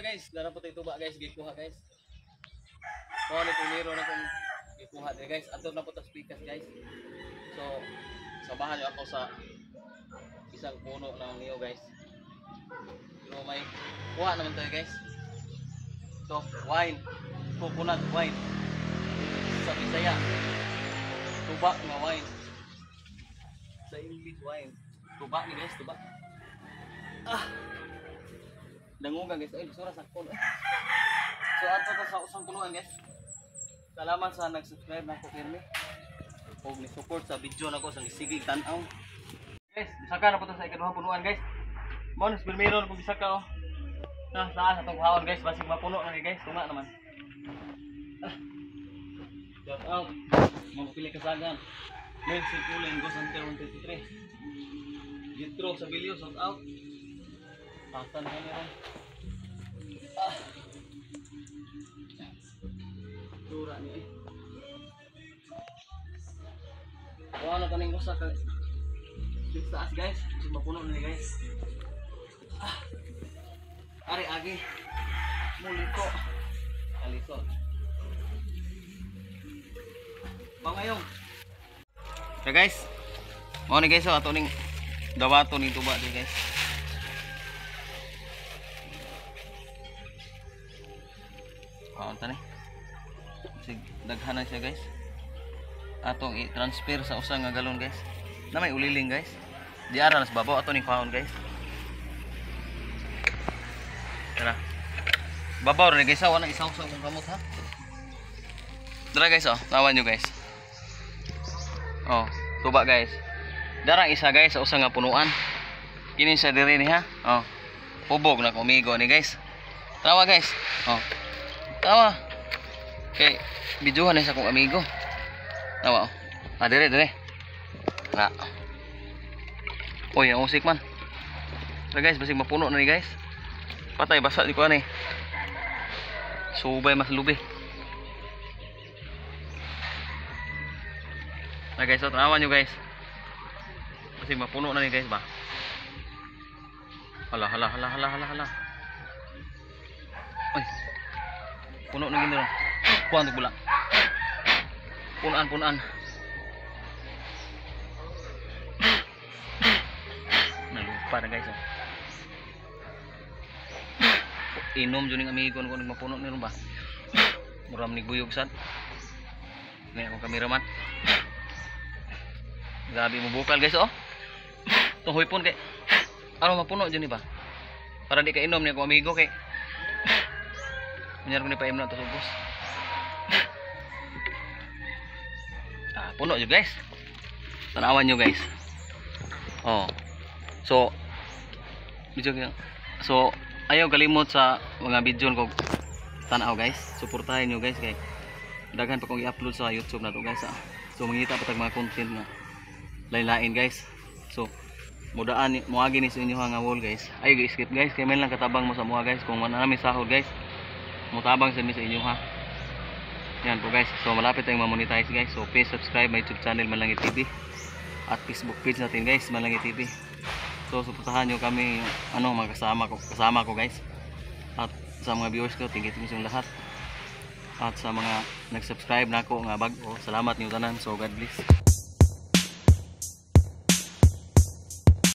na guys, dara po tayo tuba guys, gikuha guys. So ano tumiro na kung gikuha din guys. Ato na po tas pikas guys. So samahan niyo ako sa isang puno ng niyo guys. So may kuha naman tayo guys. So wine, coconut wine. Sa Bisaya, tuba nga wine. Sa English wine, tuba ni guys, tuba. Dangugan guys, ay basura sa kon. So ato to sa usang tuluan guys. Salamat sa nag-subscribe na ko pirmi. Og ni support sa video nako sa sigig tan-aw. Guys, bisaka na po to sa ikaduhang punuan guys. Bonus birmiron kung bisaka oh. Nah, taas atong kuhaon guys, basig mapuno na ni guys, tunga naman. Shout out. Mga pili kasagan. Mel Sikulen Go Santer 123. Gitro sa Bilyo, shout out. Pasan na niya. Tura niya eh. Wala ka nang usa ka. Dito taas guys, kasi mapuno na ni guys. Ari agi. Muli ko. Alisod. Bangayong. So guys, mau ni guys ato ning dawato ning tuba di guys. Tani. Sig daghanan siya guys. Atong i-transfer sa usa nga galon guys. Na may uliling guys. Di ara nas babaw ato ning kaon guys. Tara. Babaw rin guys, wala isaw-saw kung kamot ha. Tara guys oh, tawan nyo guys. Oh, tuba guys. Darang isa guys sa usa nga punuan. Kini sa diri ni ha. Oh. Pubog na kumigo ni guys. Tawa guys. Oh. Tawa. Okay, bidyuhan ni sa kong amigo. Tawa oh. Dire. Na. Oy, ang usik man. Tara guys, basig mapuno na ni guys. Patay basa di ko ani. Subay mas lubi. Nah guys, so tanawan nyo guys. Kasi mapuno na ni guys ba. Hala. Ay. Puno na gini ron. Kuha ang bula. Punaan. Nalupa na guys oh. Inom dyan yung amigo kung mapuno na ron ba. Muram ni buyog sad. Ngayon akong kameraman. Grabe mo bukal guys oh. Tuhoy pon kay ano mapuno dyan ba. Para di ka inom niya kung amigo kay menyar ko ni pa imna to subos. Puno dyan guys. Tanawan nyo guys. Oh. So ayaw kalimot sa mga video ko tanaw guys. Suportahan nyo guys kay daghan pa kong i-upload sa YouTube na to guys ha. So mangita pa tag mga content na lain-lain guys. So mudaan moagi ni sa inyo nga wall guys. Ay skip guys kay men lang katabang mo sa mga guys kung wala nami sahod guys. Mutabang sa mi sa inyo ha. Yan po guys. So malapit tayong ma-monetize guys. So please subscribe my YouTube channel Manlangit TV at Facebook page natin guys Manlangit TV. So suportahan nyo kami mga kasama ko guys. At sa mga viewers ko, thank you sa lahat. At sa mga nag-subscribe na ako nga bago, salamat niyo tanan. So God bless.